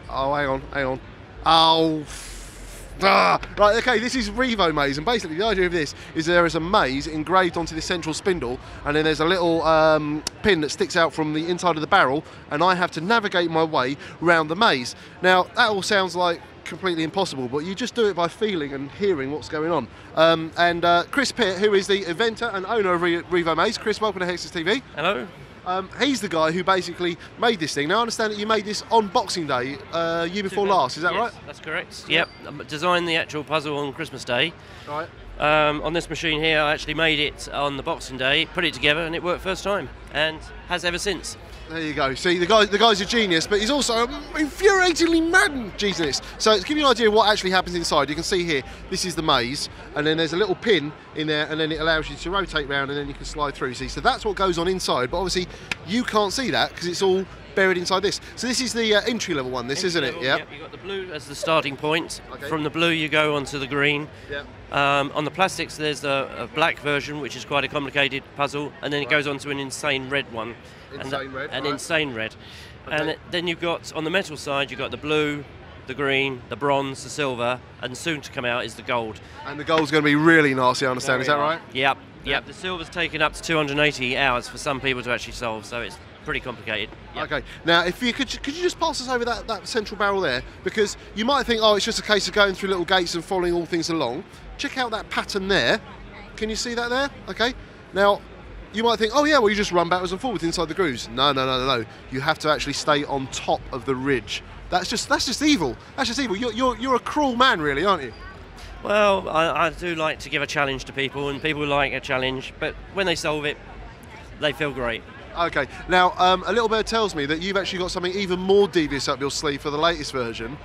hang on. Oh. Right, okay, this is Revomaze, and basically the idea of this is there is a maze engraved onto the central spindle, and then there's a little pin that sticks out from the inside of the barrel, and I have to navigate my way around the maze. Now, that all sounds like completely impossible, but you just do it by feeling and hearing what's going on. Chris Pitt, who is the inventor and owner of Revomaze. Chris, welcome to Hexus TV. Hello. He's the guy who basically made this thing. Now, I understand that you made this on Boxing Day, year before last, is that right? That's correct. Yep, I designed the actual puzzle on Christmas Day. Right. On this machine here, I actually made it on the Boxing Day, put it together, and it worked first time, and has ever since. There you go. See, the guy's a genius, but he's also an infuriatingly mad genius. So to give you an idea of what actually happens inside, you can see here, this is the maze, and then there's a little pin in there, and then it allows you to rotate round, and then you can slide through. See, so that's what goes on inside, but obviously you can't see that because it's all buried inside this. So this is the entry-level one, this, isn't it? Yeah. Yep, you've got the blue as the starting point. Okay. From the blue, you go onto the green. Yep. On the plastics, there's a black version, which is quite a complicated puzzle, and then it goes on to an insane red one. Insane red. Insane red. Okay. And then you've got, on the metal side, you've got the blue, the green, the bronze, the silver, and soon to come out is the gold. And the gold's going to be really nasty, I understand, is that right? Yep. Yep. The silver's taken up to 280 hours for some people to actually solve, so it's pretty complicated. Yep. Okay, now if you could you just pass us over that central barrel there, because you might think, oh, it's just a case of going through little gates and following all things along. Check out that pattern there. Can you see that there? Okay. Now, you might think, oh yeah, well you just run backwards and forwards inside the grooves. No. You have to actually stay on top of the ridge. That's just evil. That's just evil. You're a cruel man, really, aren't you? Well, I do like to give a challenge to people, and people like a challenge, but when they solve it, they feel great. Okay, now a little bird tells me that you've actually got something even more devious up your sleeve for the latest version,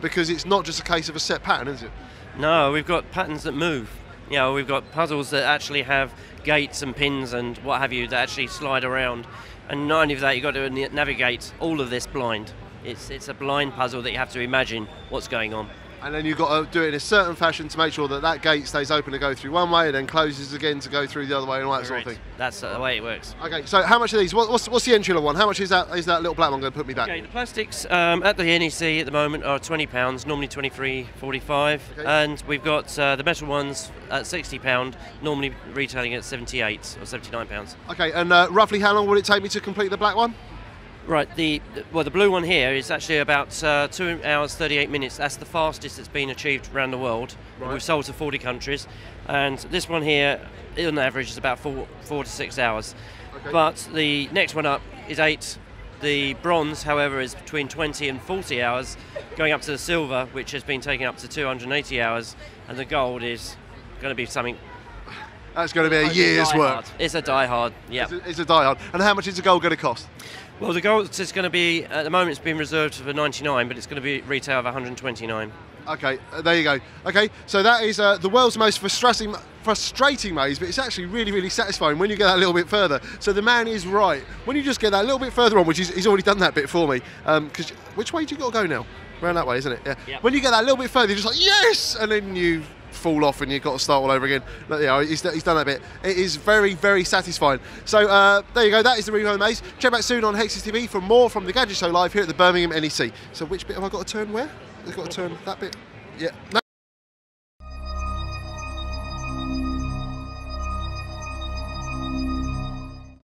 because it's not just a case of a set pattern, is it? No, we've got patterns that move. You know, we've got puzzles that actually have gates and pins and what have you that actually slide around, and not only that, you've got to navigate all of this blind. It's a blind puzzle that you have to imagine what's going on. And then you've got to do it in a certain fashion to make sure that that gate stays open to go through one way and then closes again to go through the other way and all that sort of thing. That's the way it works. Okay, so how much are these? What's the entry level one? How much is that little black one going to put me back? Okay, the plastics at the NEC at the moment are £20, normally £23.45, okay. And we've got the metal ones at £60, normally retailing at £78 or £79. Okay, and roughly how long would it take me to complete the black one? Right, the blue one here is actually about 2 hours 38 minutes. That's the fastest that's been achieved around the world. Right. We've sold to 40 countries, and this one here, on average, is about 4 to 6 hours. Okay. But the next one up is 8. The bronze, however, is between 20 and 40 hours, going up to the silver, which has been taken up to 280 hours, and the gold is going to be something. That's going to be a year's work. It's a die-hard, yeah. It's a die-hard. And how much is the gold going to cost? Well, the gold is going to be, at the moment it's been reserved for 99, but it's going to be retail of 129. Okay, there you go. Okay, so that is the world's most frustrating maze, but it's actually really, really satisfying when you get that little bit further. So the man is right. When you just get that little bit further on, which he's already done that bit for me, because which way do you got to go now? Around that way, isn't it? Yeah. Yep. When you get that little bit further, you're just like, yes! And then you fall off and you've got to start all over again. But yeah, he's done that bit. It is very, very satisfying. So there you go, that is the Revomaze. Check back soon on Hexus TV for more from the Gadget Show live here at the Birmingham NEC. So which bit have I got to turn where? I've got to turn that bit. Yeah. No.